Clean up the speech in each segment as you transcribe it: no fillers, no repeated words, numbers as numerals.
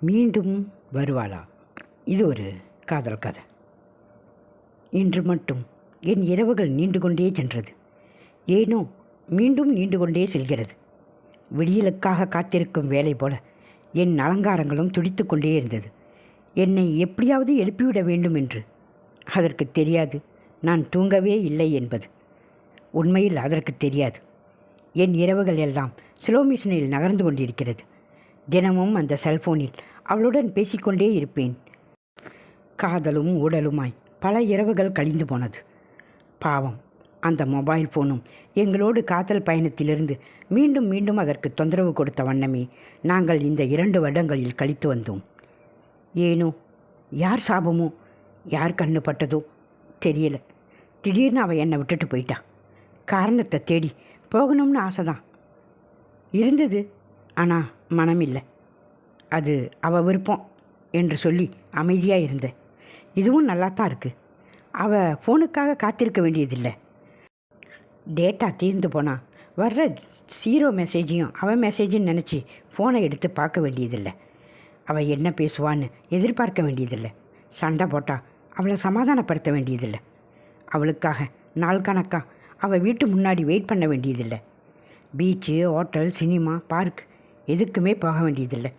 மீண்டும் வருவாளா? இது ஒரு காதல் கதை. இன்று மட்டும் என் இரவுகள் நீண்டு கொண்டே சென்றது. ஏனோ மீண்டும் நீண்டு கொண்டே செல்கிறது. விடியலுக்காக காத்திருக்கும் வேலை போல என் அலங்காரங்களும் துடித்து கொண்டே இருந்தது. என்னை எப்படியாவது எழுப்பிவிட வேண்டும் என்று. அதற்கு தெரியாது நான் தூங்கவே இல்லை என்பது. உண்மையில் அதற்கு தெரியாது. என் இரவுகள் எல்லாம் ஸ்லோ மிஷினில் நகர்ந்து கொண்டிருக்கிறது. தினமும் அந்த செல்போனில் அவளுடன் பேசிக்கொண்டே இருப்பேன். காதலும் ஊடலுமாய் பல இரவுகள் கழிந்து போனது. பாவம், அந்த மொபைல் ஃபோனும் எங்களோடு காதல் பயணத்திலிருந்து மீண்டும் மீண்டும் அதற்கு தொந்தரவு கொடுத்த வண்ணமே நாங்கள் இந்த 2 வருடங்களில் கழித்து வந்தோம். ஏனோ யார் சாபமோ யார் கண்ணு பட்டதோ தெரியல, திடீர்னு அவள் என்னை விட்டுட்டு போயிட்டா. காரணத்தை தேடி போகணும்னு ஆசை தான் இருந்தது, ஆனால் மனமில்லை. அது அவள் விருப்பம் என்று சொல்லி அமைதியாக இருந்தேன். இதுவும் நல்லா தான் இருக்குது. அவள் ஃபோனுக்காக காத்திருக்க வேண்டியதில்லை. டேட்டா தீர்ந்து போனால் வர்ற 0 மெசேஜையும் அவள் மெசேஜுன்னு நினச்சி ஃபோனை எடுத்து பார்க்க வேண்டியதில்லை. அவள் என்ன பேசுவான்னு எதிர்பார்க்க வேண்டியதில்லை. சண்டை போட்டால் அவளை சமாதானப்படுத்த வேண்டியதில்லை. அவளுக்காக நாள் கணக்காக அவள் வீட்டு முன்னாடி வெயிட் பண்ண வேண்டியதில்லை. பீச்சு, ஹோட்டல், சினிமா, பார்க் எதுக்குமே போக வேண்டியதில்லை.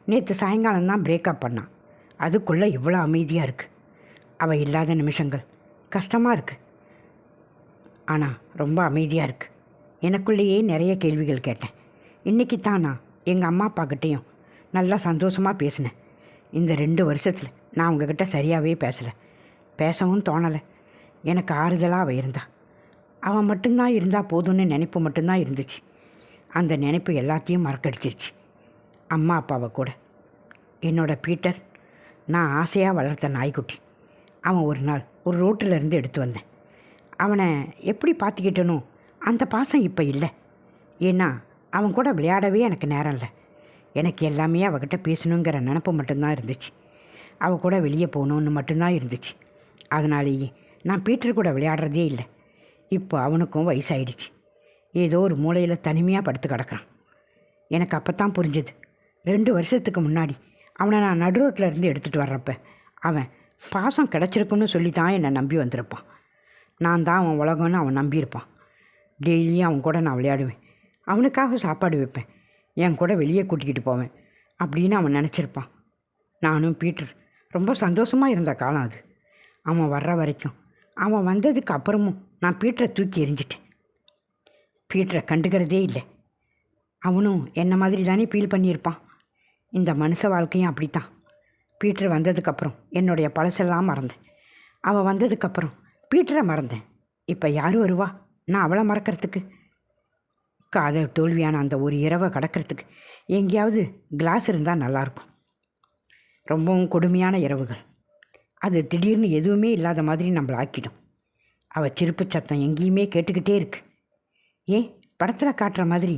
நேற்று சாயங்காலம் தான் பிரேக்கப் பண்ணான். அதுக்குள்ளே இவ்வளோ அமைதியாக இருக்குது. அவள் இல்லாத நிமிஷங்கள் கஷ்டமாக இருக்குது, ஆனால் ரொம்ப அமைதியாக இருக்குது. எனக்குள்ளேயே நிறைய கேள்விகள் கேட்டேன். இன்றைக்கி தான் நான் எங்கள் அம்மா அப்பாக்கிட்டேயும் நல்லா சந்தோஷமாக பேசினேன். இந்த 2 வருஷத்தில் நான் அவங்கக்கிட்ட சரியாகவே பேசவும் தோணலை. எனக்கு ஆறுதலாக அவள் இருந்தா. அவன் மட்டும்தான் இருந்தால் போதும்னு நினைப்பு மட்டும்தான் இருந்துச்சு. அந்த நினைப்பு எல்லாத்தையும் மறக்கடிச்சிருச்சு, அம்மா அப்பாவை கூட. என்னோடய பீட்டர் நான் ஆசையாக வளர்த்த நாய்க்குட்டி. அவன் ஒரு நாள் ஒரு ரோட்டில் இருந்து எடுத்து வந்தேன். அவனை எப்படி பார்த்துக்கிட்டனோ அந்த பாசம் இப்போ இல்லை. ஏன்னா அவன் கூட விளையாடவே எனக்கு நேரம் இல்லை. எனக்கு எல்லாமே அவகிட்ட பேசணுங்கிற நினப்பு மட்டும்தான் இருந்துச்சு. அவள் கூட வெளியே போகணுன்னு மட்டும்தான் இருந்துச்சு. அதனாலேயே நான் பீட்டர் கூட விளையாடுறதே இல்லை. இப்போ அவனுக்கும் வயசாயிடுச்சு. ஏதோ ஒரு மூலையில் தனிமையாக படுத்து கிடக்கிறான். எனக்கு அப்போ தான் புரிஞ்சது, 2 வருஷத்துக்கு முன்னாடி அவனை நான் நடு ரோட்டில் இருந்து எடுத்துகிட்டு வர்றப்ப அவன் பாசம் கிடச்சிருக்குன்னு சொல்லி தான் என்னை நம்பி வந்திருப்பான். நான் தான் அவன் உலகம்னு அவன் நம்பியிருப்பான். டெய்லியும் அவன் கூட நான் விளையாடுவேன், அவனுக்காக சாப்பாடு வைப்பேன், என் கூட வெளியே கூட்டிக்கிட்டு போவேன் அப்படின்னு அவன் நினச்சிருப்பான். நானும் பீட்டர் ரொம்ப சந்தோஷமாக இருந்த காலம் அது. அவன் வர்ற வரைக்கும். அவன் வந்ததுக்கு அப்புறமும் நான் பீட்டரை தூக்கி எறிஞ்சிட்டேன். பீட்டரை கண்டுக்கிறதே இல்லை. அவனும் என்ன மாதிரி தானே ஃபீல் பண்ணியிருப்பான். இந்த மனுஷ வாழ்க்கையும் அப்படித்தான். பீட்டர் வந்ததுக்கப்புறம் என்னுடைய பழசெல்லாம் மறந்தேன். அவள் வந்ததுக்கப்புறம் பீட்டரை மறந்தேன். இப்போ யார் வருவா நான் அவளை மறக்கிறதுக்கு? காதல் தோல்வியான அந்த ஒரு இரவை கடக்கிறதுக்கு எங்கேயாவது கிளாஸ் இருந்தால் நல்லாயிருக்கும். ரொம்பவும் கொடுமையான இரவுகள். அது திடீர்னு எதுவுமே இல்லாத மாதிரி நம்மளை ஆக்கிடும். அவள் சிரிப்பு சத்தம் எங்கேயுமே கேட்டுக்கிட்டே இருக்கு. ஏன் படத்தில் காட்டுற மாதிரி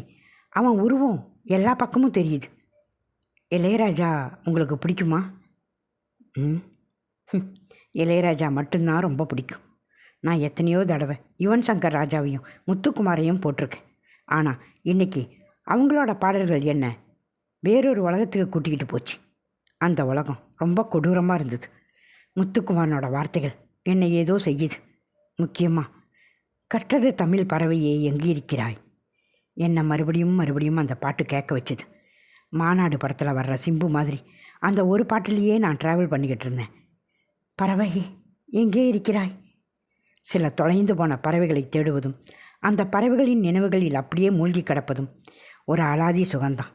அவன் உருவம் எல்லா பக்கமும் தெரியுது. இளையராஜா உங்களுக்கு பிடிக்குமா? இளையராஜா மட்டும்தான் ரொம்ப பிடிக்கும். நான் எத்தனையோ தடவை யுவன் சங்கர் ராஜாவையும் முத்துக்குமாரையும் போட்டிருக்கேன். ஆனால் இன்றைக்கி அவங்களோட பாடல்கள் என்ன வேறொரு உலகத்துக்கு கூட்டிக்கிட்டு போச்சு. அந்த உலகம் ரொம்ப கொடூரமாக இருந்தது. முத்துக்குமாரனோட வார்த்தைகள் என்னை ஏதோ செய்யுது. முக்கியமாக கற்றது தமிழ் பறவையே எங்கே இருக்கிறாய் என்னை மறுபடியும் அந்த பாட்டு கேட்க வச்சுது. மாநாடு படத்தில் வர்ற சிம்பு மாதிரி அந்த ஒரு பாட்டிலேயே நான் ட்ராவல் பண்ணிக்கிட்டு இருந்தேன். பறவையே எங்கே இருக்கிறாய்? சில தொலைந்து போன பறவைகளை தேடுவதும் அந்த பறவைகளின் நினைவுகளில் அப்படியே மூழ்கி கிடப்பதும் ஒரு அலாதி சுகந்தான்.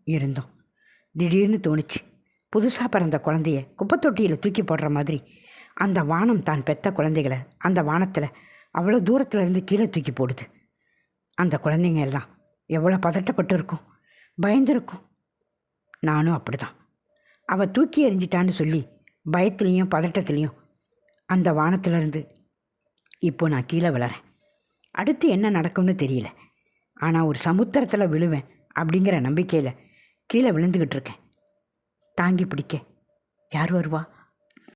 இருந்தோம். திடீர்னு தோணுச்சு, புதுசாக பிறந்த குழந்தைய குப்பைத்தொட்டியில் தூக்கி போடுற மாதிரி அந்த வானம் தான் பெத்த குழந்தைகளை அந்த வானத்தில் அவ்வளோ தூரத்தில் இருந்து கீழே தூக்கி போடுது. அந்த குழந்தைங்க எல்லாம் எவ்வளோ பதட்டப்பட்டு இருக்கும், பயந்துருக்கும். நானும் அப்படி தான். அவள் தூக்கி எறிஞ்சிட்டான்னு சொல்லி பயத்துலேயும் பதட்டத்துலேயும் அந்த வானத்திலேருந்து இப்போ நான் கீழே விழறேன். அடுத்து என்ன நடக்கும்னு தெரியல, ஆனால் ஒரு சமுத்திரத்தில் விழுவேன் அப்படிங்கிற நம்பிக்கையில் கீழே விழுந்துக்கிட்டு இருக்கேன். தாங்கி பிடிக்க யார் வருவா?